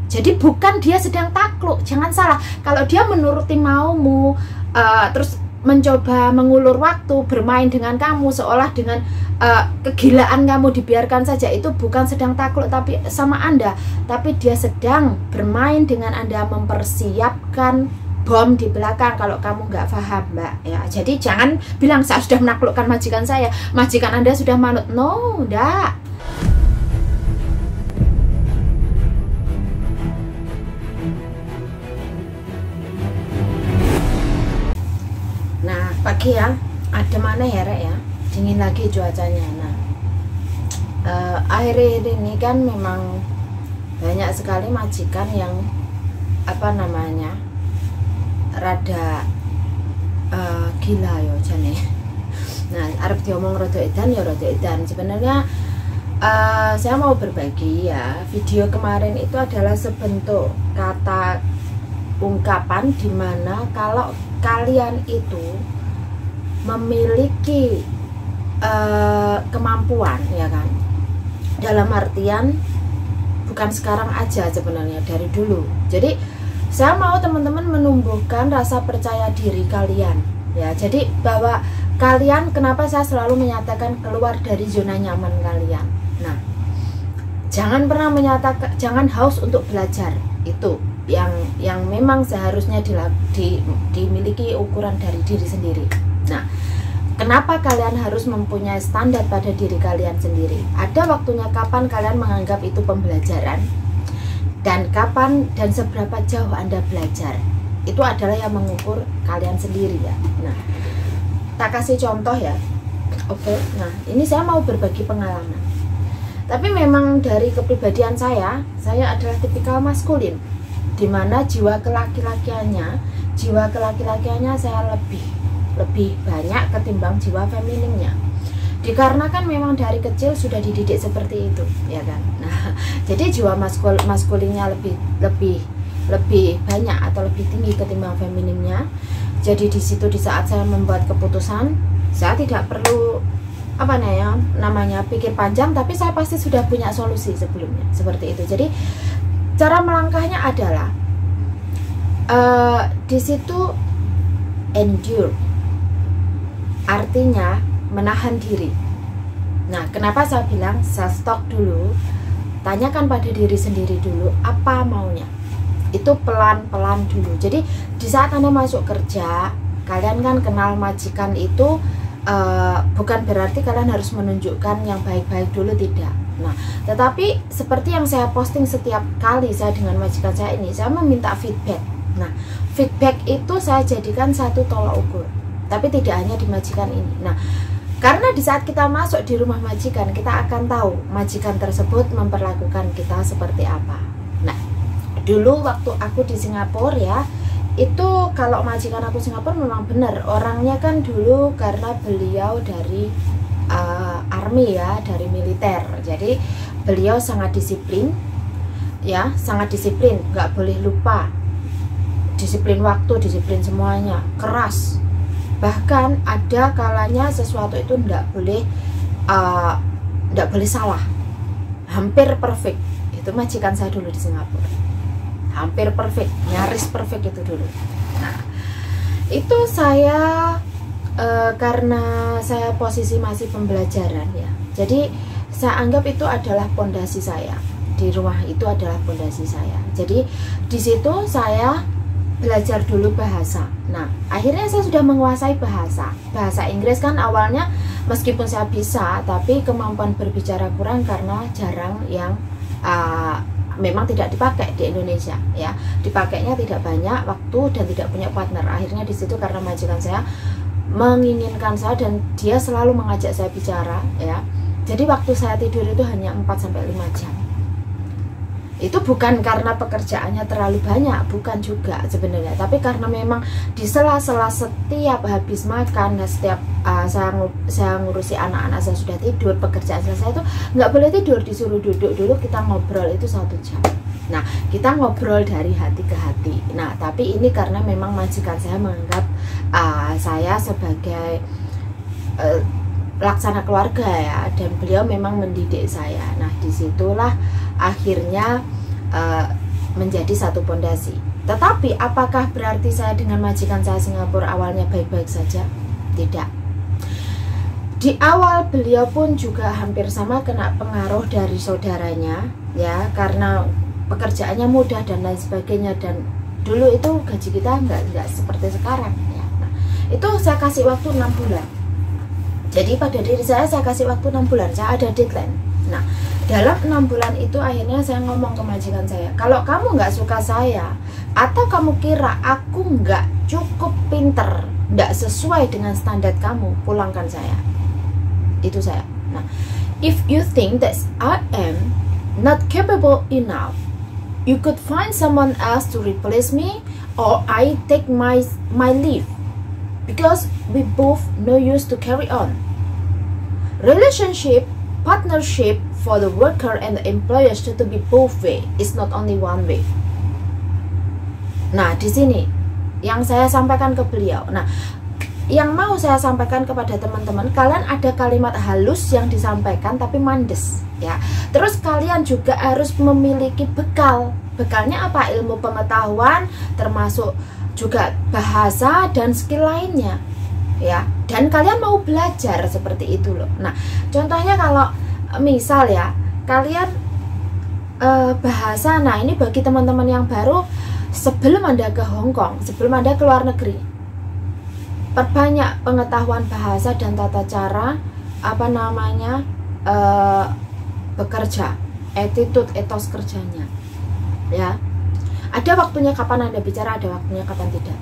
Jadi bukan dia sedang takluk, jangan salah. Kalau dia menuruti maumu, terus mencoba mengulur waktu, bermain dengan kamu, seolah dengan kegilaan kamu dibiarkan saja, itu bukan sedang takluk tapi sama Anda, tapi dia sedang bermain dengan Anda, mempersiapkan bom di belakang kalau kamu nggak paham, Mbak, ya. Jadi jangan bilang saya sudah menaklukkan majikan saya, majikan Anda sudah manut. No, enggak. Nah, pagi ya, ada mana ya, Rek, ya, dingin lagi cuacanya. Nah, akhir-akhir ini kan memang banyak sekali majikan yang apa namanya, rada gila ya jane. Nah, arep diomong rada edan ya rada edan. Sebenarnya saya mau berbagi ya, video kemarin itu adalah sebentuk kata ungkapan dimana kalau kalian itu memiliki kemampuan, ya kan, dalam artian bukan sekarang aja, sebenarnya dari dulu. Jadi saya mau teman-teman menumbuhkan rasa percaya diri kalian, ya. Jadi bahwa kalian, kenapa saya selalu menyatakan keluar dari zona nyaman kalian. Nah, jangan pernah menyatakan, jangan haus untuk belajar. Itu yang memang seharusnya dimiliki ukuran dari diri sendiri. Nah, kenapa kalian harus mempunyai standar pada diri kalian sendiri? Ada waktunya kapan kalian menganggap itu pembelajaran, dan kapan dan seberapa jauh Anda belajar. Itu adalah yang mengukur kalian sendiri, ya. Nah, tak kasih contoh ya. Oke, nah ini saya mau berbagi pengalaman. Tapi memang dari kepribadian saya adalah tipikal maskulin, dimana jiwa kelaki-lakiannya saya lebih banyak ketimbang jiwa femininnya. Dikarenakan memang dari kecil sudah dididik seperti itu, ya kan. Nah, jadi jiwa maskulinnya lebih banyak atau lebih tinggi ketimbang femininnya. Jadi di situ, di saat saya membuat keputusan, saya tidak perlu namanya pikir panjang, tapi saya pasti sudah punya solusi sebelumnya, seperti itu. Jadi cara melangkahnya adalah di situ endure, artinya menahan diri. Nah, kenapa saya bilang self talk dulu, tanyakan pada diri sendiri dulu apa maunya. Itu pelan-pelan dulu. Jadi di saat Anda masuk kerja, kalian kan kenal majikan itu bukan berarti kalian harus menunjukkan yang baik-baik dulu, tidak. Nah, tetapi seperti yang saya posting setiap kali saya dengan majikan saya ini, saya meminta feedback. Nah, feedback itu saya jadikan satu tolak ukur, tapi tidak hanya di majikan ini. Nah, karena di saat kita masuk di rumah majikan, kita akan tahu majikan tersebut memperlakukan kita seperti apa. Nah, dulu waktu aku di Singapura ya, itu kalau majikan aku Singapura memang benar, orangnya kan dulu karena beliau dari army ya, dari militer. Jadi beliau sangat disiplin, ya, sangat disiplin, nggak boleh lupa, disiplin waktu, disiplin semuanya, keras. Bahkan ada kalanya sesuatu itu nggak boleh salah, hampir perfect. Itu majikan saya dulu di Singapura, hampir perfect, nyaris perfect itu dulu. Nah, itu saya karena saya posisi masih pembelajaran ya, jadi saya anggap itu adalah pondasi saya. Di rumah itu adalah pondasi saya. Jadi di situ saya belajar dulu bahasa. Nah, akhirnya saya sudah menguasai bahasa Inggris. Kan awalnya meskipun saya bisa, tapi kemampuan berbicara kurang karena jarang yang memang tidak dipakai di Indonesia, ya. Dipakainya tidak banyak waktu dan tidak punya partner. Akhirnya di situ karena majikan saya menginginkan saya dan dia selalu mengajak saya bicara, ya. Jadi waktu saya tidur itu hanya 4-5 jam. Itu bukan karena pekerjaannya terlalu banyak, bukan juga sebenarnya, tapi karena memang di sela-sela setiap habis makan dan setiap saya ngurusi anak-anak, saya sudah tidur, pekerjaan selesai itu nggak boleh tidur, disuruh duduk dulu, kita ngobrol itu 1 jam. Nah, kita ngobrol dari hati ke hati. Nah, tapi ini karena memang majikan saya menganggap saya sebagai laksana keluarga ya, dan beliau memang mendidik saya. Nah, disitulah akhirnya menjadi satu pondasi. Tetapi apakah berarti saya dengan majikan saya Singapura awalnya baik-baik saja? Tidak. Di awal beliau pun juga hampir sama kena pengaruh dari saudaranya, ya, karena pekerjaannya mudah dan lain sebagainya, dan dulu itu gaji kita nggak seperti sekarang, ya. Nah, itu saya kasih waktu 6 bulan. Jadi pada diri saya kasih waktu 6 bulan, saya ada deadline. Nah, dalam 6 bulan itu akhirnya saya ngomong ke majikan saya, kalau kamu nggak suka saya, atau kamu kira aku nggak cukup pinter, nggak sesuai dengan standar kamu, pulangkan saya. Itu saya. Nah, if you think that I am not capable enough, you could find someone else to replace me, or I take my leave, because we both no use to carry on. Relationship, partnership for the worker and the employers to be both way, is not only one way. Nah, di sini yang saya sampaikan ke beliau. Nah, yang mau saya sampaikan kepada teman-teman, kalian ada kalimat halus yang disampaikan tapi mandes, ya. Terus kalian juga harus memiliki bekal. Bekalnya apa? Ilmu pengetahuan, termasuk juga bahasa dan skill lainnya, ya. Dan kalian mau belajar seperti itu loh. Nah, contohnya kalau misal ya, kalian bahasa, nah ini bagi teman-teman yang baru, sebelum Anda ke Hong Kong, sebelum Anda ke luar negeri, perbanyak pengetahuan bahasa dan tata cara bekerja, attitude, etos kerjanya, ya. Ada waktunya kapan Anda bicara, ada waktunya kapan tidak.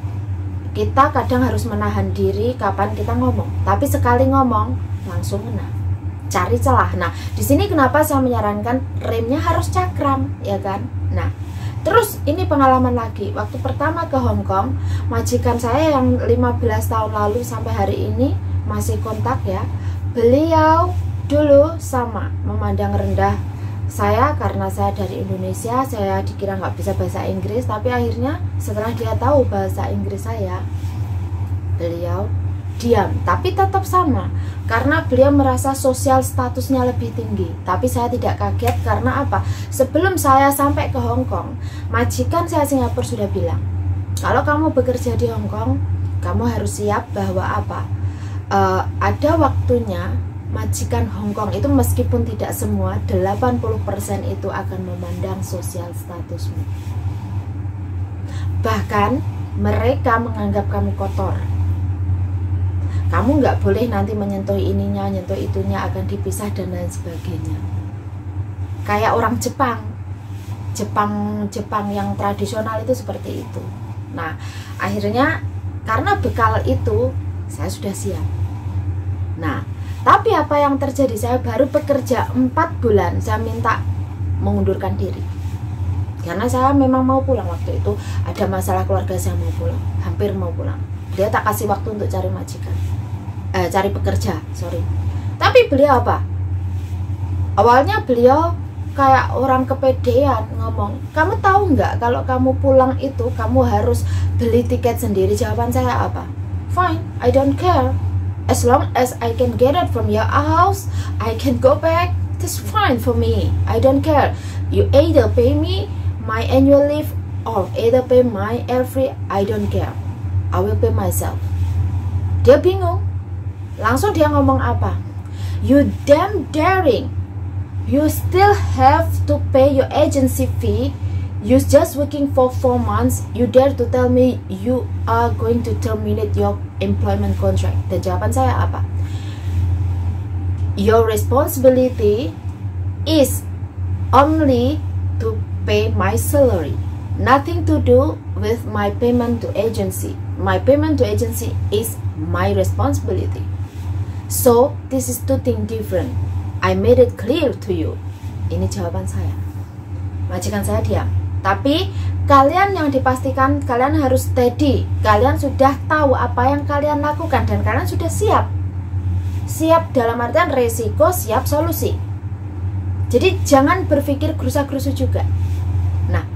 Kita kadang harus menahan diri kapan kita ngomong, tapi sekali ngomong langsung kena, cari celah. Nah, di sini kenapa saya menyarankan remnya harus cakram, ya kan. Nah, terus ini pengalaman lagi, waktu pertama ke Hong Kong, majikan saya yang 15 tahun lalu sampai hari ini masih kontak, ya. Beliau dulu sama memandang rendah saya karena saya dari Indonesia, saya dikira nggak bisa bahasa Inggris, tapi akhirnya setelah dia tahu bahasa Inggris saya, beliau diam, tapi tetap sama karena beliau merasa sosial statusnya lebih tinggi. Tapi saya tidak kaget karena apa? Sebelum saya sampai ke Hong Kong, majikan saya Singapura sudah bilang, kalau kamu bekerja di Hong Kong, kamu harus siap bahwa apa? Ada waktunya majikan Hong Kong itu meskipun tidak semua, 80% itu akan memandang sosial statusmu. Bahkan mereka menganggap kamu kotor. Kamu nggak boleh nanti menyentuh ininya, nyentuh itunya, akan dipisah dan lain sebagainya. Kayak orang Jepang yang tradisional itu seperti itu. Nah, akhirnya karena bekal itu saya sudah siap. Nah, tapi apa yang terjadi? Saya baru bekerja 4 bulan, saya minta mengundurkan diri karena saya memang mau pulang. Waktu itu ada masalah keluarga, saya mau pulang, hampir mau pulang. Dia tak kasih waktu untuk cari majikan, cari pekerja, sorry. Tapi beliau apa? Awalnya beliau kayak orang kepedean ngomong, kamu tahu nggak kalau kamu pulang itu kamu harus beli tiket sendiri. Jawaban saya apa? Fine, I don't care. As long as I can get it from your house, I can go back. That's fine for me. I don't care. You either pay me my annual leave or either pay my airfare. I don't care. I will pay myself. Dia bingung. Langsung dia ngomong apa? You damn daring. You still have to pay your agency fee. You just working for 4 months. You dare to tell me you are going to terminate your employment contract. Dan jawaban saya apa? Your responsibility is only to pay my salary. Nothing to do with my payment to agency. My payment to agency is my responsibility. So this is two things different. I made it clear to you. Ini jawaban saya. Majikan saya diam. Tapi kalian yang dipastikan kalian harus steady. Kalian sudah tahu apa yang kalian lakukan dan kalian sudah siap. Siap dalam artian resiko, siap solusi. Jadi jangan berpikir gerusa-gerusu juga. Nah,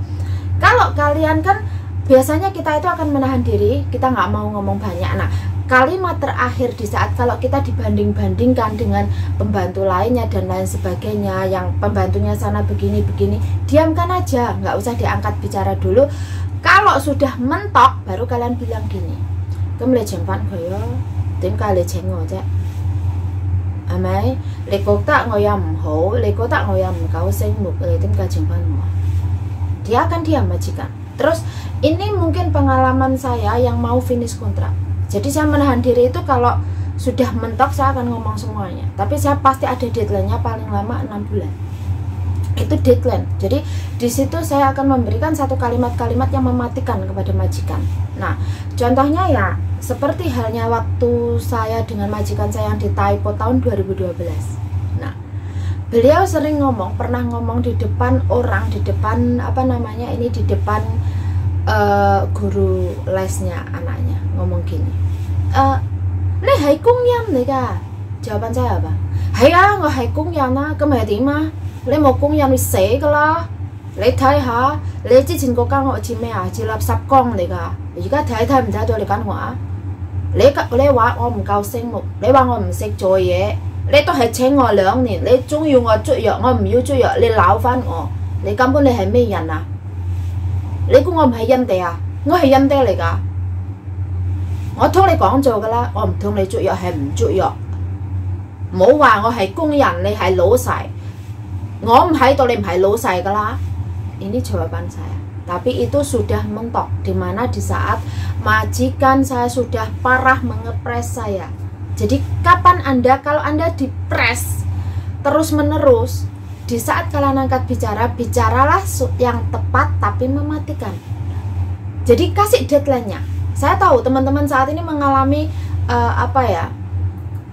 kalau kalian kan biasanya kita itu akan menahan diri, kita nggak mau ngomong banyak. Nah, kalimat terakhir di saat kalau kita dibanding-bandingkan dengan pembantu lainnya dan lain sebagainya, yang pembantunya sana begini-begini, diamkan aja, nggak usah diangkat bicara dulu. Kalau sudah mentok baru kalian bilang gini, "Kamu jengpan koyo, tim kali jengo aja." Amai, leko tak ngoyam ho, leko tak ngoyam kau sengmuk, tim kali jengpan mo. Dia akan diam majikan. Terus ini mungkin pengalaman saya yang mau finish kontrak. Jadi saya menahan diri itu kalau sudah mentok saya akan ngomong semuanya. Tapi saya pasti ada deadline-nya paling lama 6 bulan. Itu deadline. Jadi di situ saya akan memberikan satu kalimat-kalimat yang mematikan kepada majikan. Nah, contohnya ya seperti halnya waktu saya dengan majikan saya yang di Taipo tahun 2012. Nah, beliau sering ngomong, pernah ngomong di depan orang, di depan apa namanya ini, di depan guru lesnya anaknya, ngomong gini, "Le hai kung yan nih kak." Jawaban saya apa? "Hai ya, nggak hai kung yan ah, kemudian mah, le mau kung yan wis ke lah, le thai ha, le之前嗰間我似咩啊？似垃圾缸嚟㗎，而家睇唔睇到你間我啊？你話我唔夠醒目，你話我唔識做嘢，你都係請我2年，你中意我捽藥，我唔要捽藥，你鬧翻我，你根本你係咩人啊？你估我唔係印地啊？我係印地嚟㗎。我同你講做㗎啦，我唔同你捽藥係唔捽藥。唔好話我係工人，你係老細。我唔喺度，你唔係老細㗎啦." Ini jawaban saya. Tapi itu sudah mentok, dimana di saat majikan saya sudah parah mengepres saya. Jadi kapan Anda, kalau Anda dipres terus menerus, di saat kalian angkat bicara, bicaralah yang tepat tapi mematikan. Jadi kasih deadline-nya. Saya tahu teman-teman saat ini mengalami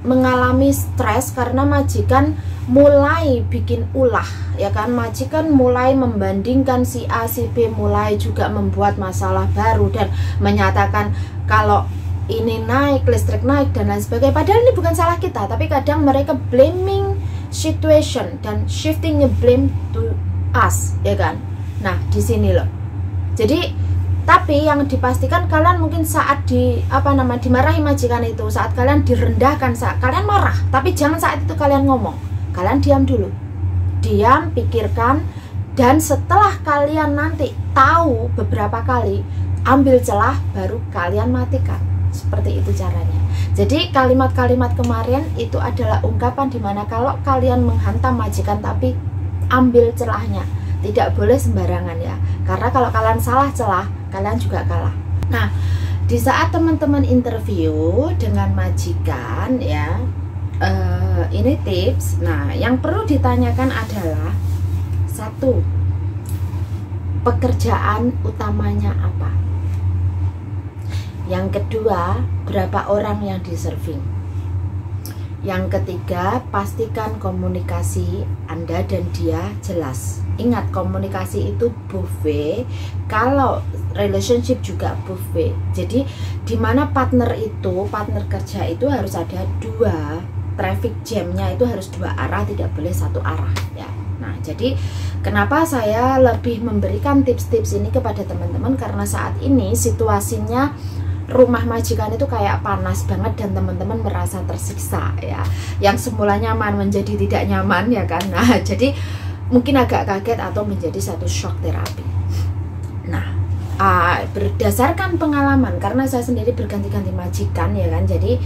mengalami stres karena majikan mulai bikin ulah, ya kan? Majikan mulai membandingkan si A, si B, mulai juga membuat masalah baru dan menyatakan kalau ini naik, listrik naik dan lain sebagainya. Padahal ini bukan salah kita, tapi kadang mereka blaming situation dan shifting blame to us, ya kan? Nah, di sini loh. Jadi, tapi yang dipastikan kalian mungkin saat dimarahi majikan itu, saat kalian direndahkan, saat kalian marah, tapi jangan saat itu kalian ngomong. Kalian diam dulu. Diam, pikirkan, dan setelah kalian nanti tahu beberapa kali, ambil celah baru kalian matikan. Seperti itu caranya. Jadi kalimat-kalimat kemarin itu adalah ungkapan dimana kalau kalian menghantam majikan tapi ambil celahnya, tidak boleh sembarangan ya, karena kalau kalian salah celah kalian juga kalah. Nah, di saat teman-teman interview dengan majikan ya, ini tips. Nah, yang perlu ditanyakan adalah satu, pekerjaan utamanya apa? Yang kedua, berapa orang yang diserving? Yang ketiga, pastikan komunikasi Anda dan dia jelas. Ingat, komunikasi itu buffet, kalau relationship juga buffet. Jadi, dimana partner kerja itu harus ada dua, traffic jamnya itu harus dua arah, tidak boleh satu arah ya. Nah, jadi kenapa saya lebih memberikan tips-tips ini kepada teman-teman, karena saat ini situasinya rumah majikan itu kayak panas banget dan teman-teman merasa tersiksa ya. Yang semula nyaman menjadi tidak nyaman ya kan. Nah, jadi mungkin agak kaget atau menjadi satu shock terapi. Nah, berdasarkan pengalaman, karena saya sendiri berganti-ganti majikan ya kan. Jadi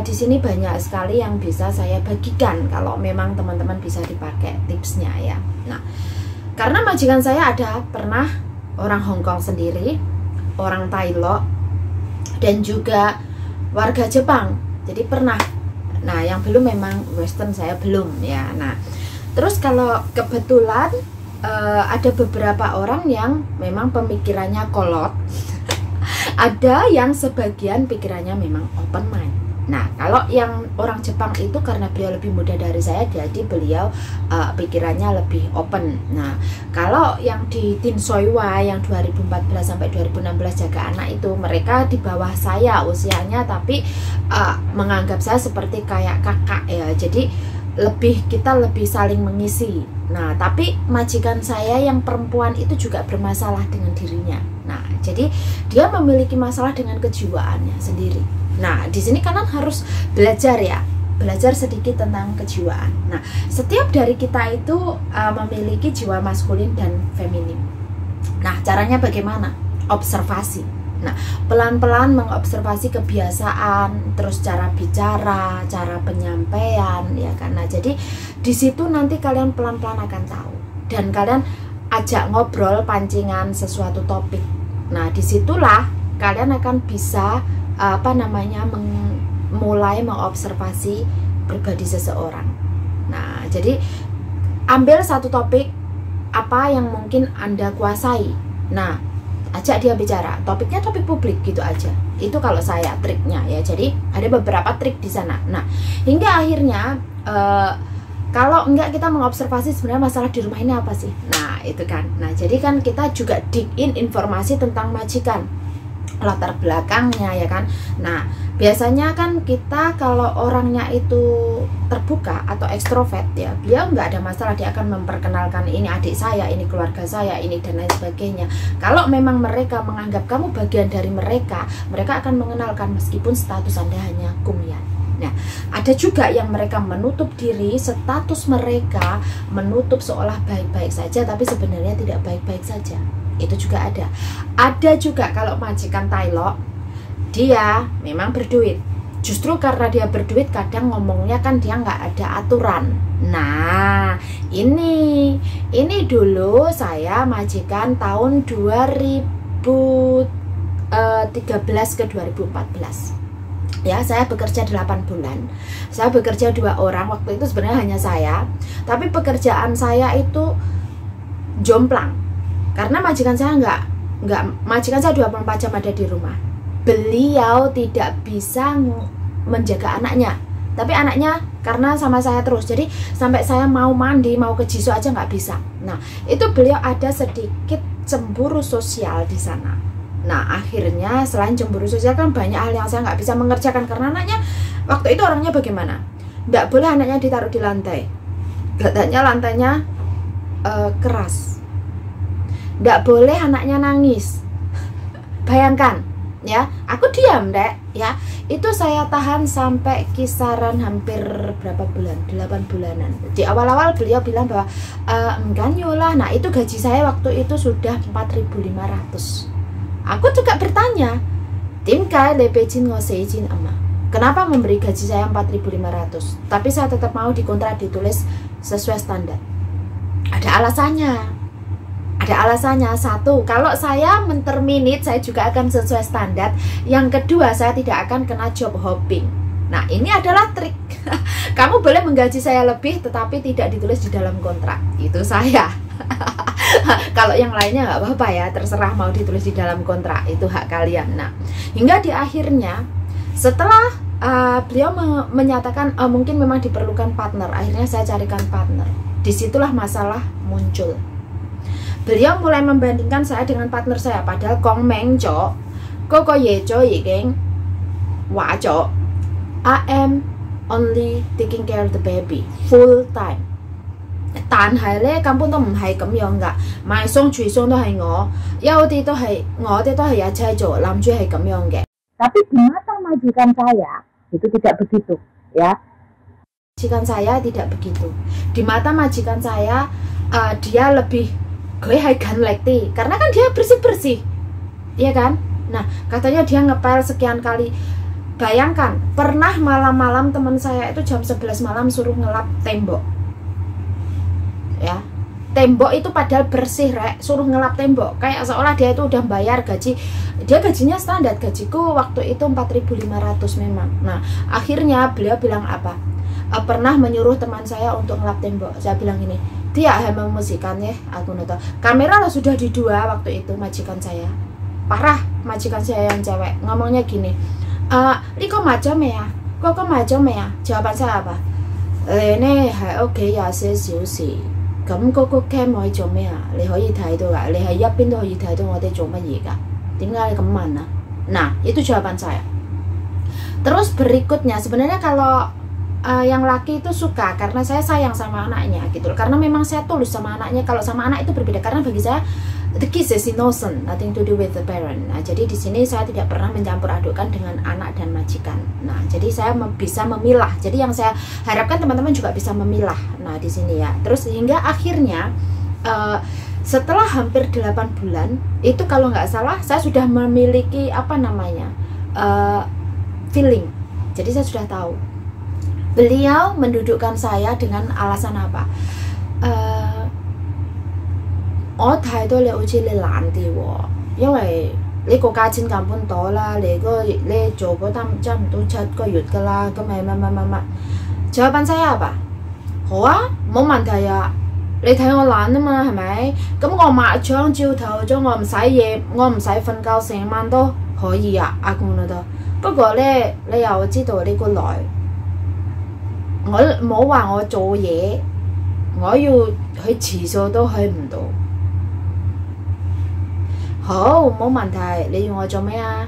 di sini banyak sekali yang bisa saya bagikan kalau memang teman-teman bisa dipakai tipsnya ya. Nah, karena majikan saya ada pernah orang Hong Kong sendiri, orang Thailand, dan juga warga Jepang. Jadi pernah. Nah, yang belum memang Western saya belum ya. Nah, terus kalau kebetulan ada beberapa orang yang memang pemikirannya kolot. Ada yang sebagian pikirannya memang open mind. Nah, kalau yang orang Jepang itu karena beliau lebih muda dari saya, jadi beliau pikirannya lebih open. Nah, kalau yang di Tin Soiwa yang 2014 sampai 2016 jaga anak itu, mereka di bawah saya usianya, tapi menganggap saya seperti kayak kakak ya. Jadi kita lebih saling mengisi. Nah, tapi majikan saya yang perempuan itu juga bermasalah dengan dirinya. Nah, jadi dia memiliki masalah dengan kejiwaannya sendiri. Nah, di sini kalian harus belajar ya, belajar sedikit tentang kejiwaan. Nah, setiap dari kita itu memiliki jiwa maskulin dan feminin. Nah, caranya bagaimana? Observasi. Nah, pelan-pelan mengobservasi kebiasaan, terus cara bicara, cara penyampaian, ya kan. Nah, jadi di situ nanti kalian pelan-pelan akan tahu, dan kalian ajak ngobrol pancingan sesuatu topik. Nah, disitulah kalian akan bisa mulai mengobservasi pribadi seseorang. Nah, jadi ambil satu topik apa yang mungkin Anda kuasai. Nah, ajak dia bicara. Topiknya topik publik gitu aja. Itu kalau saya triknya ya. Jadi ada beberapa trik di sana. Nah, hingga akhirnya kalau enggak kita mengobservasi sebenarnya masalah di rumah ini apa sih. Nah, itu kan. Nah, jadi kan kita juga dig in informasi tentang majikan, latar belakangnya ya kan. Nah, biasanya kan kita kalau orangnya itu terbuka atau ekstrovert ya, beliau nggak ada masalah, dia akan memperkenalkan ini adik saya, ini keluarga saya, ini dan lain sebagainya. Kalau memang mereka menganggap kamu bagian dari mereka, mereka akan mengenalkan meskipun status Anda hanya kumyan. Nah, ada juga yang mereka menutup diri, status mereka menutup seolah baik-baik saja, tapi sebenarnya tidak baik-baik saja. Itu juga ada. Ada juga kalau majikan Tailok, dia memang berduit. Justru karena dia berduit, kadang ngomongnya kan dia nggak ada aturan. Nah, ini dulu saya majikan tahun 2013 ke 2014. Ya, saya bekerja 8 bulan. Saya bekerja 2 orang. Waktu itu sebenarnya hanya saya, tapi pekerjaan saya itu jomplang. Karena majikan saya majikan saya 24 jam ada di rumah. Beliau tidak bisa menjaga anaknya, tapi anaknya karena sama saya terus, jadi sampai saya mau mandi, mau ke Jisoo aja nggak bisa. Nah, itu beliau ada sedikit cemburu sosial di sana. Nah, akhirnya selain cemburu sosial kan banyak hal yang saya nggak bisa mengerjakan karena anaknya waktu itu orangnya bagaimana? Nggak boleh anaknya ditaruh di lantai, katanya lantainya keras. Nggak boleh anaknya nangis. Bayangkan ya, aku diam dek ya. Itu saya tahan sampai kisaran hampir berapa bulan, 8 bulanan. Di awal-awal beliau bilang bahwa enggak nyolah. Nah, itu gaji saya waktu itu sudah 4.500. Aku juga bertanya, tim kai lepejin ngosejin ama, kenapa memberi gaji saya 4.500 tapi saya tetap mau dikontrak ditulis sesuai standar? Ada alasannya. Ada alasannya. Satu, kalau saya menterminate, saya juga akan sesuai standar. Yang kedua, saya tidak akan kena job hopping. Nah, ini adalah trik. Kamu boleh menggaji saya lebih, tetapi tidak ditulis di dalam kontrak. Itu saya. Kalau yang lainnya nggak apa-apa ya, terserah mau ditulis di dalam kontrak. Itu hak kalian. Nah, hingga di akhirnya, setelah beliau menyatakan mungkin memang diperlukan partner, akhirnya saya carikan partner. Disitulah masalah muncul. Beliau mulai membandingkan saya dengan partner saya, padahal Kong Meng Jo, Koko Yejo Yigeng, Wajo, I am only taking care of the baby full time. 但係咧根本都唔係咁樣噶，買餸煮餸都係我，有啲都係我哋都係一齊做，諗住係咁樣嘅。Tapi di mata majikan saya itu tidak begitu, ya. Majikan saya tidak begitu. Di mata majikan saya dia lebih gue haigan lekti, karena kan dia bersih-bersih, iya kan? Nah, katanya dia ngepel sekian kali. Bayangkan, pernah malam-malam teman saya itu jam 11 malam suruh ngelap tembok. Ya, tembok itu padahal bersih, rek, suruh ngelap tembok. Kayak seolah dia itu udah bayar gaji. Dia gajinya standar, gajiku waktu itu 4.500 memang. Nah, akhirnya beliau bilang apa? Pernah menyuruh teman saya untuk ngelap tembok. Saya bilang ini, dia emang musikannya, aku nonton. Kamera lo sudah di 2 waktu itu majikan saya. Parah majikan saya yang cewek. Ngomongnya gini, Riko macam ya? Kok macam ya? Jawaban saya apa? Ini oke ya, saya sih. Kamu kok cam可以做咩啊？你可以睇到㗎，你喺一邊都可以睇到我哋做乜嘢㗎？點解你咁問啊？Nah, itu jawaban saya. Terus berikutnya, sebenarnya kalau yang laki itu suka karena saya sayang sama anaknya gitu loh. Karena memang saya tulus sama anaknya. Kalau sama anak itu berbeda, karena bagi saya the kids is innocent, nothing to do with the parent. Nah, jadi di sini saya tidak pernah mencampur adukkan dengan anak dan majikan. Nah, jadi saya bisa memilah. Jadi yang saya harapkan teman-teman juga bisa memilah. Nah, di sini ya. Terus hingga akhirnya setelah hampir 8 bulan itu kalau nggak salah saya sudah memiliki apa namanya feeling. Jadi saya sudah tahu beliau mendudukkan saya dengan alasan apa. 我睇到你好似你懶啲喎，因為呢個價錢咁半多啦，你做嗰單差唔多7個月㗎啦，咁咪乜。Jawaban saya apa？ 好啊，冇問題啊，你睇我懶啊嘛，係咪？咁我抹窗朝頭早，我唔使夜，我唔使瞓覺成晚都可以啊，阿公嗰度。不過咧，你又知道呢個來，我冇話我做嘢，我要去廁所都去唔到。好，冇問題，你要我做咩啊？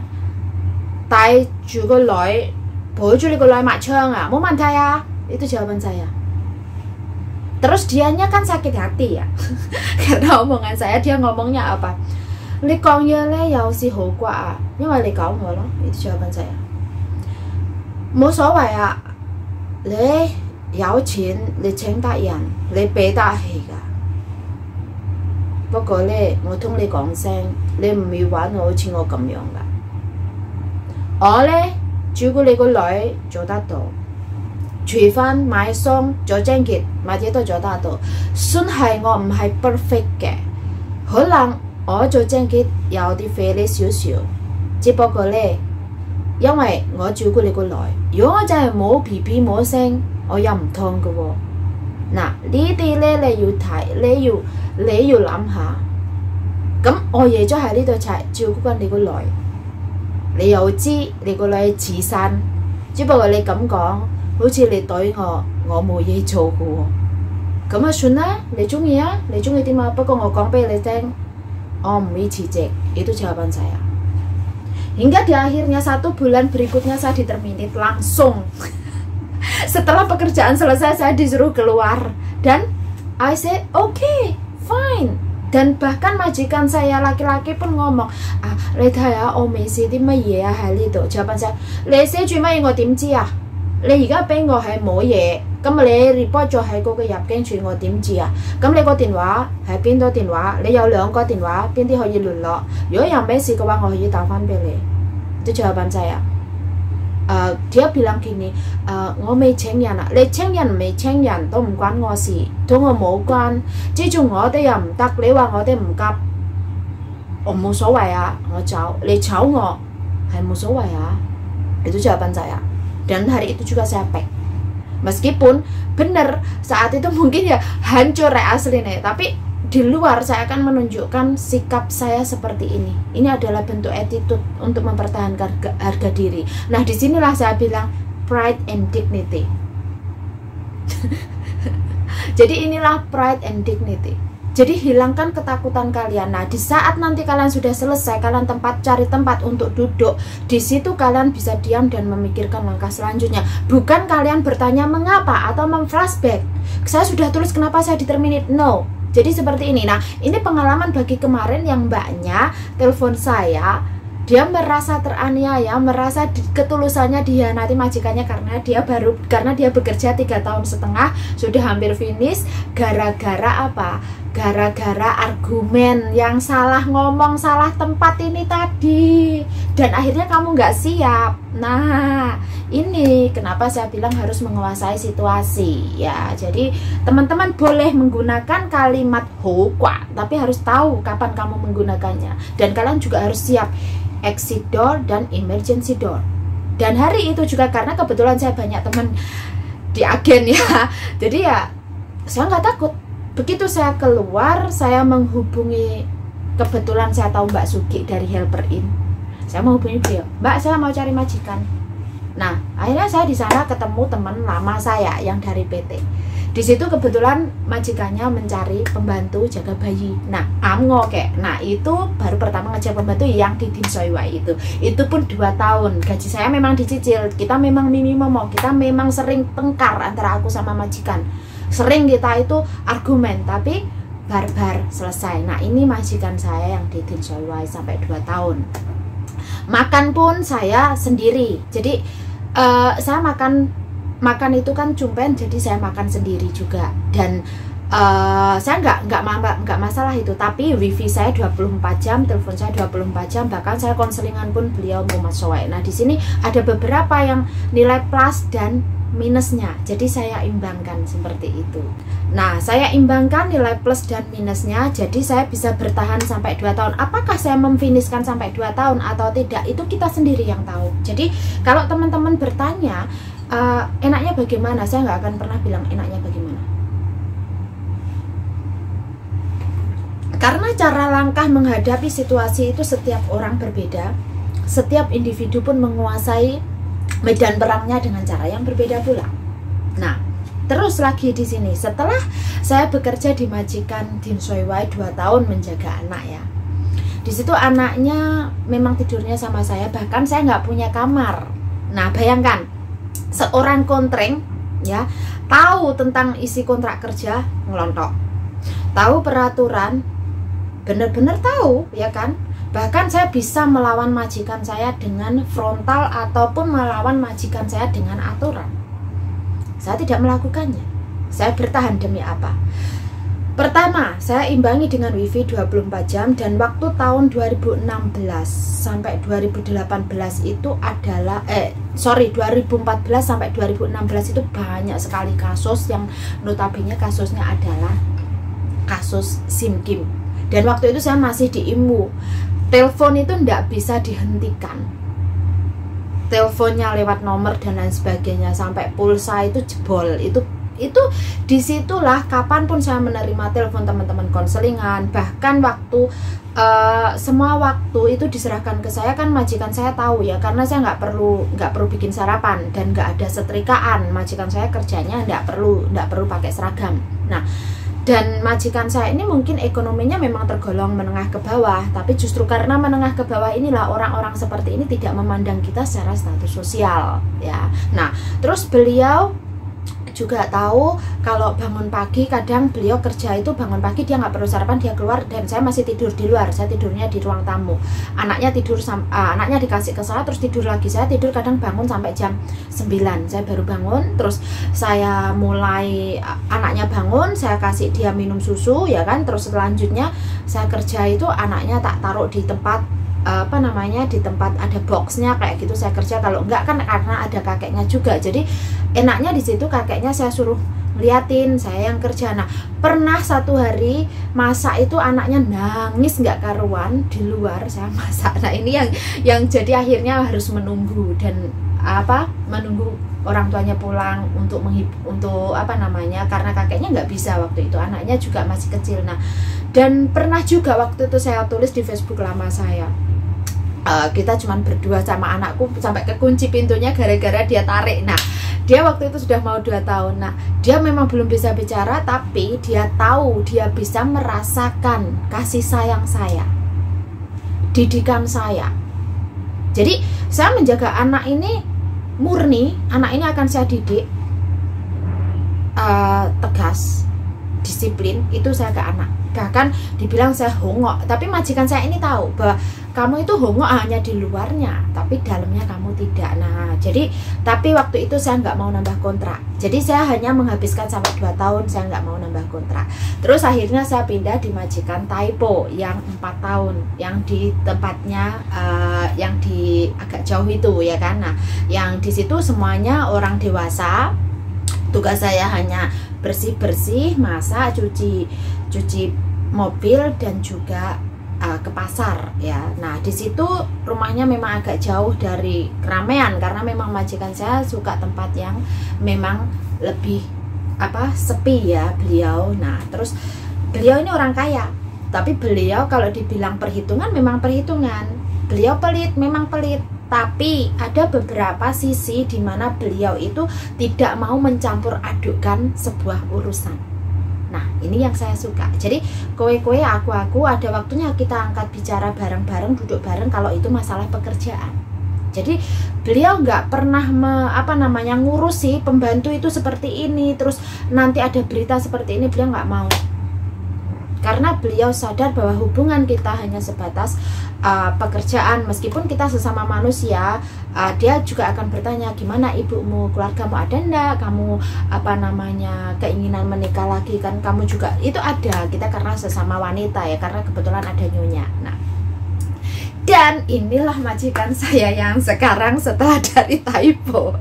帶住個女，陪住你個女抹窗啊？冇問題啊，itu jawaban saya. Terus dianya kan sakit hati ya karena omongan saya. Dia ngomongnya apa? 你講嘢咧有時好怪啊，因為你搞我咯。itu jawaban saya. 冇所謂啊，你有錢你請得人，你俾得起㗎。不過咧，我同你講聲，你唔要玩我好似我咁樣噶。我咧照顧你個女做得到，廚飯買餸做清潔乜嘢都做得到，算係我唔係 perfect 嘅。可能我做清潔有啲費力少少，只不過咧，因為我照顧你個女，如果我真係冇皮皮冇聲，我又唔痛㗎喎。嗱，呢啲咧你要睇，你要諗下。咁我夜咗喺呢度照顧緊你個女，你又知你個女自身，只不過你咁講，好似你對我冇嘢做嘅喎。咁啊算啦，你中意啊，你中意點啊？不過我講俾你聽，我唔會辭職，itu jawaban saya. Hingga di akhirnya 1 bulan berikutnya saya diterminate langsung. Setelah pekerjaan selesai saya disuruh keluar dan I said okay, fine. Dan bahkan majikan saya laki-laki pun ngomong, ah, 你睇下我未試啲乜嘢啊喺呢度。Jawaban saya， 你寫住乜嘢我點知啊？你而家俾我係冇嘢，咁你 report 咗喺嗰個入境處，我點知啊？咁你個電話係邊多電話？你有2個電話，邊啲可以聯絡？如果有咩事嘅話，我可以打翻俾你。Itu jawaban saya. Dia bilang gini, 我未請人啊，你請人未請人都唔關我事，同我冇關。至於我哋又唔得，你話我哋唔急，我冇所謂啊，我走，你炒我係冇所謂啊。Itu jawaban saya. Dan hari itu juga saya pack. Meskipun benar saat itu mungkin ya hancur ya aslinya, tapi di luar saya akan menunjukkan sikap saya seperti ini. Ini adalah bentuk attitude untuk mempertahankan harga diri. Nah, disinilah saya bilang pride and dignity. Jadi inilah pride and dignity. Jadi hilangkan ketakutan kalian. Nah, di saat nanti kalian sudah selesai, kalian cari tempat untuk duduk. Di situ kalian bisa diam dan memikirkan langkah selanjutnya. Bukan kalian bertanya mengapa atau memflashback. Saya sudah tulis kenapa saya diterminate. No. Jadi seperti ini. Nah, ini pengalaman bagi kemarin yang mbaknya telepon saya. Dia merasa teraniaya, merasa ketulusannya dihianati majikannya karena dia bekerja 3,5 tahun, sudah hampir finish. Gara-gara apa? Gara-gara argumen yang salah ngomong, salah tempat ini tadi. Dan akhirnya kamu nggak siap. Nah, ini kenapa saya bilang harus menguasai situasi ya. Jadi teman-teman boleh menggunakan kalimat hokwa, tapi harus tahu kapan kamu menggunakannya. Dan kalian juga harus siap exit door dan emergency door. Dan hari itu juga karena kebetulan saya banyak teman di agen ya, jadi ya saya nggak takut. Begitu saya keluar, saya menghubungi, kebetulan saya tahu Mbak Sugi dari Helper In. Saya menghubungi beliau, Mbak, saya mau cari majikan. Nah, akhirnya saya di sana ketemu teman lama saya yang dari PT. Di situ kebetulan majikannya mencari pembantu jaga bayi. Nah, amngoke. Nah, itu baru pertama ngejar pembantu yang di Tim Soiwa itu. Itu pun 2 tahun. Gaji saya memang dicicil. Kita memang mimimomo. Kita memang sering tengkar antara aku sama majikan. Sering kita itu argumen, tapi barbar selesai. Nah ini majikan saya yang di Din Soi Wai sampai 2 tahun. Makan pun saya sendiri. Jadi saya makan itu kan cumpen, jadi saya makan sendiri juga. Dan saya nggak masalah itu. Tapi wifi saya 24 jam, telepon saya 24 jam, bahkan saya konselingan pun beliau mau masuk. Nah di sini ada beberapa yang nilai plus dan minusnya, jadi saya imbangkan seperti itu. Nah saya imbangkan nilai plus dan minusnya, jadi saya bisa bertahan sampai 2 tahun. Apakah saya memfinishkan sampai 2 tahun atau tidak, itu kita sendiri yang tahu. Jadi kalau teman-teman bertanya enaknya bagaimana, saya nggak akan pernah bilang enaknya bagaimana, karena cara langkah menghadapi situasi itu setiap orang berbeda. Setiap individu pun menguasai medan perangnya dengan cara yang berbeda pula. Nah, terus lagi di sini, setelah saya bekerja di majikan Din Soi Wai 2 tahun menjaga anak ya. Di situ anaknya memang tidurnya sama saya, bahkan saya nggak punya kamar. Nah, bayangkan seorang kontreng ya, tahu tentang isi kontrak kerja ngelontok, tahu peraturan, bener-bener tahu ya kan. Bahkan saya bisa melawan majikan saya dengan frontal ataupun melawan majikan saya dengan aturan. Saya tidak melakukannya. Saya bertahan demi apa? Pertama, saya imbangi dengan wifi 24 jam, dan waktu tahun 2016 sampai 2018 itu adalah 2014 sampai 2016 itu banyak sekali kasus yang notabene kasusnya adalah kasus SIM-Kim. Dan waktu itu saya masih di IMU. Telepon itu tidak bisa dihentikan. Teleponnya lewat nomor dan lain sebagainya, sampai pulsa itu jebol. Itu disitulah kapanpun saya menerima telepon teman-teman konselingan. Bahkan waktu semua waktu itu diserahkan ke saya, kan majikan saya tahu ya, karena saya nggak perlu bikin sarapan dan nggak ada setrikaan. Majikan saya kerjanya nggak perlu pakai seragam. Nah, dan majikan saya ini mungkin ekonominya memang tergolong menengah ke bawah, tapi justru karena menengah ke bawah inilah orang-orang seperti ini tidak memandang kita secara status sosial ya. Nah, terus beliau juga tahu kalau bangun pagi, kadang beliau kerja itu bangun pagi dia nggak perlu sarapan, dia keluar, dan saya masih tidur di luar. Saya tidurnya di ruang tamu, anaknya tidur anaknya dikasih ke saya terus tidur lagi. Saya tidur kadang bangun sampai jam 9, saya baru bangun, terus saya mulai anaknya bangun, saya kasih dia minum susu ya kan. Terus selanjutnya saya kerja itu anaknya tak taruh di tempat di tempat ada boxnya kayak gitu saya kerja. Kalau enggak kan karena ada kakeknya juga, jadi enaknya di situ kakeknya saya suruh liatin, saya yang kerja. Nah, pernah satu hari masak itu anaknya nangis nggak karuan di luar, saya masak. Nah, ini yang jadi akhirnya harus menunggu dan menunggu orang tuanya pulang untuk karena kakeknya nggak bisa waktu itu, anaknya juga masih kecil. Nah, dan pernah juga waktu itu saya tulis di Facebook lama saya, kita cuman berdua sama anakku, sampai kekunci pintunya gara-gara dia tarik. Nah, dia waktu itu sudah mau 2 tahun. Nah, dia memang belum bisa bicara, tapi dia tahu, dia bisa merasakan kasih sayang saya, didikan saya. Jadi saya menjaga anak ini murni, anak ini akan saya didik tegas, disiplin, itu saya ke anak. Bahkan dibilang saya hongok, tapi majikan saya ini tahu bahwa kamu itu hongok hanya di luarnya, tapi dalamnya kamu tidak. Nah, jadi tapi waktu itu saya nggak mau nambah kontrak, jadi saya hanya menghabiskan sampai 2 tahun, saya nggak mau nambah kontrak. Terus akhirnya saya pindah di majikan Taipo yang 4 tahun, yang di tempatnya yang di agak jauh itu ya kan. Nah, yang di situ semuanya orang dewasa. Tugas saya hanya bersih-bersih, masak, cuci mobil, dan juga ke pasar ya. Nah, di situ rumahnya memang agak jauh dari keramaian karena memang majikan saya suka tempat yang memang lebih sepi ya beliau. Nah, terus beliau ini orang kaya, tapi beliau kalau dibilang perhitungan memang perhitungan. Beliau pelit, memang pelit. Tapi ada beberapa sisi di mana beliau itu tidak mau mencampur adukkan sebuah urusan. Nah, ini yang saya suka. Jadi kowe-kowe, aku ada waktunya kita angkat bicara bareng-bareng, duduk bareng kalau itu masalah pekerjaan. Jadi beliau nggak pernah ngurusi pembantu itu seperti ini, terus nanti ada berita seperti ini, beliau nggak mau. karena beliau sadar bahwa hubungan kita hanya sebatas pekerjaan. Meskipun kita sesama manusia, dia juga akan bertanya, gimana ibumu, keluargamu ada enggak, kamu keinginan menikah lagi kan, kamu juga itu ada. Kita karena sesama wanita ya, karena kebetulan ada nyonya. Nah, dan inilah majikan saya yang sekarang setelah dari Taipo.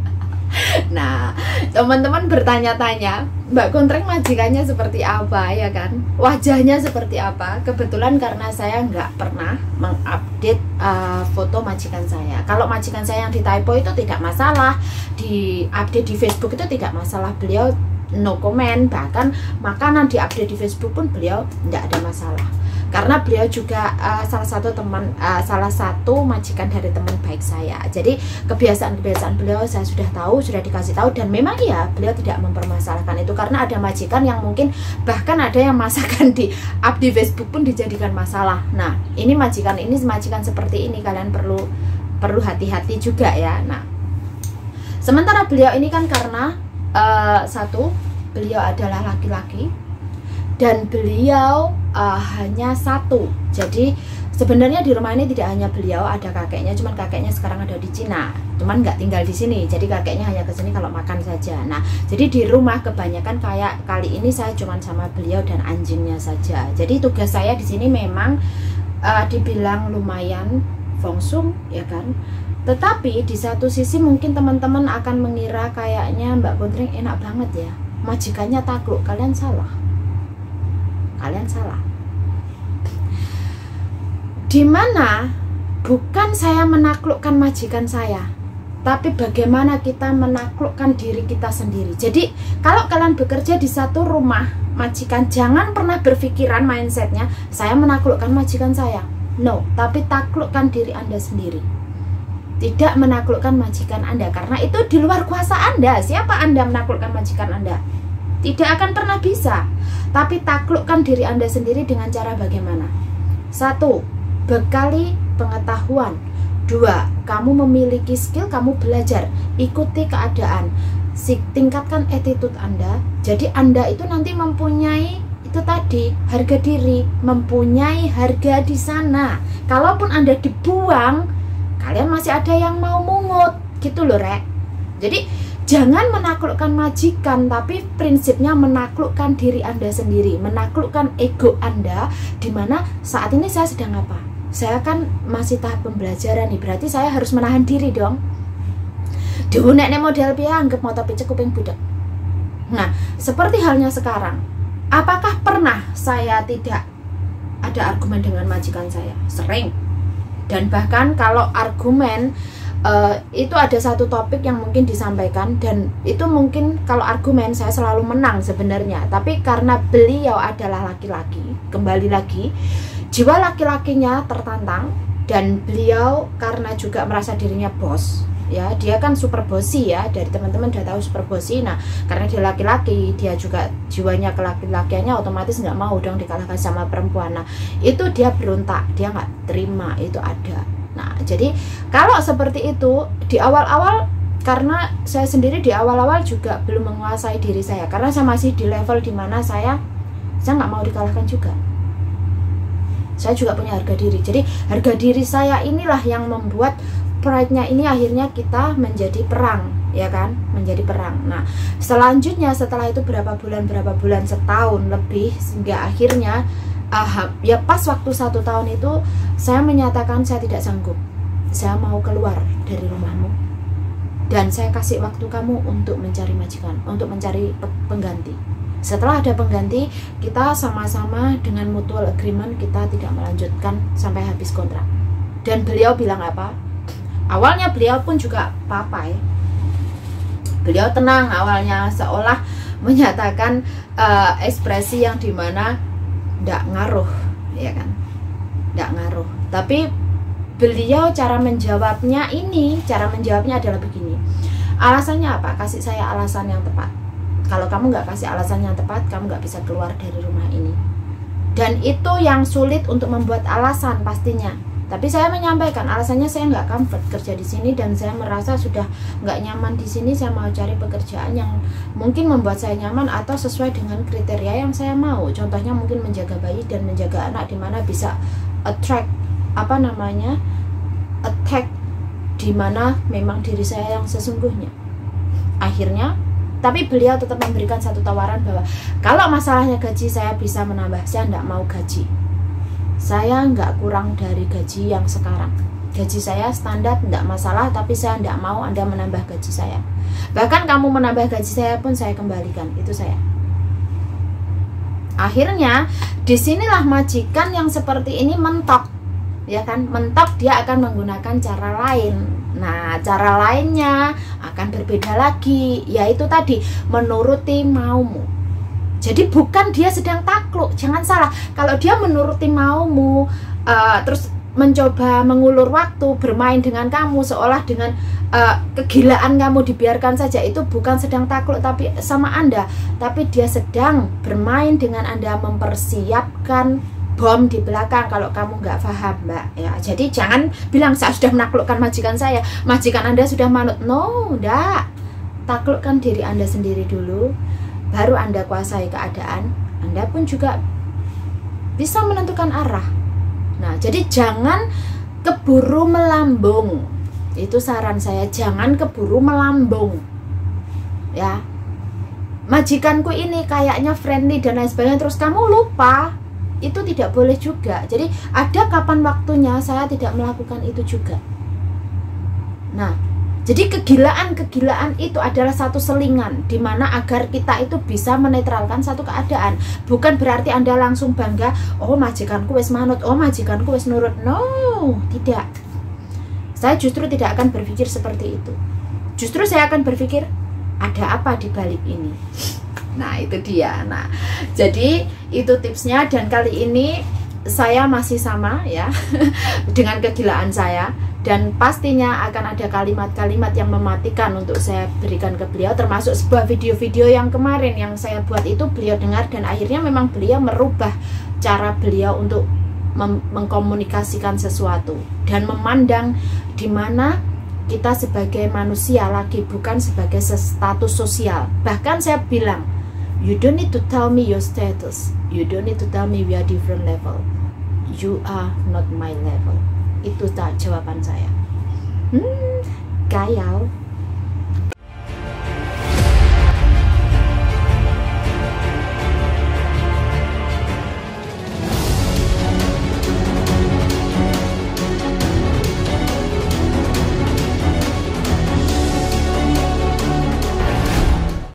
Nah, teman-teman bertanya-tanya, Mbak Kuntreng majikannya seperti apa ya kan? Wajahnya seperti apa? Kebetulan karena saya nggak pernah mengupdate foto majikan saya. Kalau majikan saya yang di Taipo itu tidak masalah, di update di Facebook itu tidak masalah, beliau no comment. Bahkan makanan di update di Facebook pun beliau nggak ada masalah. Karena beliau juga salah satu majikan dari teman baik saya. Jadi kebiasaan-kebiasaan beliau saya sudah tahu, sudah dikasih tahu, dan memang ya beliau tidak mempermasalahkan itu. Karena ada majikan yang mungkin bahkan ada yang masakan di up di Facebook pun dijadikan masalah. Nah, ini majikan seperti ini, kalian perlu hati-hati juga ya. Nah, sementara beliau ini kan karena satu, beliau adalah laki-laki dan beliau hanya satu. Jadi sebenarnya di rumah ini tidak hanya beliau, ada kakeknya, cuman kakeknya sekarang ada di Cina, cuman nggak tinggal di sini. Jadi kakeknya hanya ke sini kalau makan saja. Nah, jadi di rumah kebanyakan kayak kali ini saya cuman sama beliau dan anjingnya saja. Jadi tugas saya di sini memang dibilang lumayan fongsum ya kan. Tetapi di satu sisi mungkin teman-teman akan mengira kayaknya Mbak Kuntreng enak banget ya, majikannya takluk. Kalian salah. Dimana bukan saya menaklukkan majikan saya, tapi bagaimana kita menaklukkan diri kita sendiri. Jadi kalau kalian bekerja di satu rumah majikan, jangan pernah berpikiran mindsetnya saya menaklukkan majikan saya. No, tapi taklukkan diri Anda sendiri. Tidak menaklukkan majikan Anda, karena itu di luar kuasa Anda. Siapa Anda menaklukkan majikan Anda? Tidak akan pernah bisa. Tapi taklukkan diri Anda sendiri dengan cara bagaimana? 1. Bekali pengetahuan. 2. Kamu memiliki skill, kamu belajar. Ikuti keadaan. Tingkatkan attitude Anda. Jadi Anda itu nanti mempunyai itu tadi, harga diri, mempunyai harga di sana. Kalaupun Anda dibuang, kalian masih ada yang mau mungut. Gitu loh, Rek. Jadi jangan menaklukkan majikan, tapi prinsipnya menaklukkan diri Anda sendiri, menaklukkan ego Anda. Dimana saat ini saya sedang apa? Saya kan masih tahap pembelajaran nih, berarti saya harus menahan diri dong. Diunekne model piye anggap moto picek kuping budak. Nah, seperti halnya sekarang, apakah pernah saya tidak ada argumen dengan majikan saya? Sering. Dan bahkan kalau argumen itu ada satu topik yang mungkin disampaikan, dan itu mungkin kalau argumen saya selalu menang sebenarnya, tapi karena beliau adalah laki-laki, kembali lagi jiwa laki-lakinya tertantang, dan beliau karena juga merasa dirinya bos ya, dia kan super bossy ya, dari teman-teman udah tahu super bossy. Nah, karena dia laki-laki, dia juga jiwanya kelaki-lakiannya, otomatis nggak mau dong dikalahkan sama perempuan. Nah, itu dia berontak, dia nggak terima, itu ada. Nah, jadi kalau seperti itu di awal-awal, karena saya sendiri di awal-awal juga belum menguasai diri saya, karena saya masih di level dimana saya nggak mau dikalahkan juga. Saya juga punya harga diri. Jadi harga diri saya inilah yang membuat pride-nya ini akhirnya kita menjadi perang, ya kan, menjadi perang. Nah, selanjutnya setelah itu berapa bulan, setahun lebih, sehingga akhirnya ya pas waktu 1 tahun itu saya menyatakan saya tidak sanggup, saya mau keluar dari rumahmu, dan saya kasih waktu kamu untuk mencari majikan, untuk mencari pengganti. Setelah ada pengganti, kita sama-sama dengan mutual agreement, kita tidak melanjutkan sampai habis kontrak. Dan beliau bilang apa? Awalnya beliau pun juga apa ya, beliau tenang awalnya, seolah menyatakan ekspresi yang dimana nggak ngaruh, ya kan, nggak ngaruh. Tapi beliau cara menjawabnya adalah begini. Alasannya apa? Kasih saya alasan yang tepat. Kalau kamu nggak kasih alasan yang tepat, kamu nggak bisa keluar dari rumah ini. Dan itu yang sulit untuk membuat alasan pastinya. Tapi saya menyampaikan alasannya saya nggak comfort kerja di sini dan saya merasa sudah nggak nyaman di sini. Saya mau cari pekerjaan yang mungkin membuat saya nyaman atau sesuai dengan kriteria yang saya mau. Contohnya mungkin menjaga bayi dan menjaga anak, di mana bisa attack di mana memang diri saya yang sesungguhnya. Akhirnya, tapi beliau tetap memberikan satu tawaran bahwa kalau masalahnya gaji saya bisa menambah, saya tidak mau gaji. Saya nggak kurang dari gaji yang sekarang. Gaji saya standar, tidak masalah, tapi saya tidak mau Anda menambah gaji saya. Bahkan kamu menambah gaji saya pun saya kembalikan, itu saya. Akhirnya, disinilah majikan yang seperti ini mentok, ya kan? Mentok, dia akan menggunakan cara lain. Nah, cara lainnya akan berbeda lagi, yaitu tadi menuruti maumu. Jadi bukan dia sedang takluk, jangan salah. Kalau dia menuruti maumu, terus mencoba mengulur waktu, bermain dengan kamu seolah dengan kegilaan kamu dibiarkan saja, itu bukan sedang takluk tapi sama Anda, tapi dia sedang bermain dengan Anda, mempersiapkan bom di belakang kalau kamu nggak paham, Mbak, ya. Jadi jangan bilang saya sudah menaklukkan majikan saya, majikan Anda sudah manut. No, enggak. Taklukkan diri Anda sendiri dulu, baru Anda kuasai keadaan. Anda pun juga bisa menentukan arah. Nah, jadi jangan keburu melambung. Itu saran saya, jangan keburu melambung. Ya. Majikanku ini kayaknya friendly dan lain sebagainya, terus kamu lupa. Itu tidak boleh juga. Jadi ada kapan waktunya saya tidak melakukan itu juga. Nah, jadi kegilaan itu adalah satu selingan di mana agar kita itu bisa menetralkan satu keadaan. Bukan berarti Anda langsung bangga, oh majikanku wes manut, oh majikanku wes nurut. No, tidak. Saya justru tidak akan berpikir seperti itu. Justru saya akan berpikir, ada apa di balik ini? Nah, itu dia. Nah, jadi itu tipsnya, dan kali ini saya masih sama ya dengan kegilaan saya, dan pastinya akan ada kalimat-kalimat yang mematikan untuk saya berikan ke beliau, termasuk sebuah video-video yang kemarin yang saya buat itu beliau dengar, dan akhirnya memang beliau merubah cara beliau untuk mengkomunikasikan sesuatu dan memandang di mana kita sebagai manusia lagi, bukan sebagai status sosial. Bahkan saya bilang, you don't need to tell me your status. You don't need to tell me we are different level. You are not my level. Itu jawaban saya. Kayal.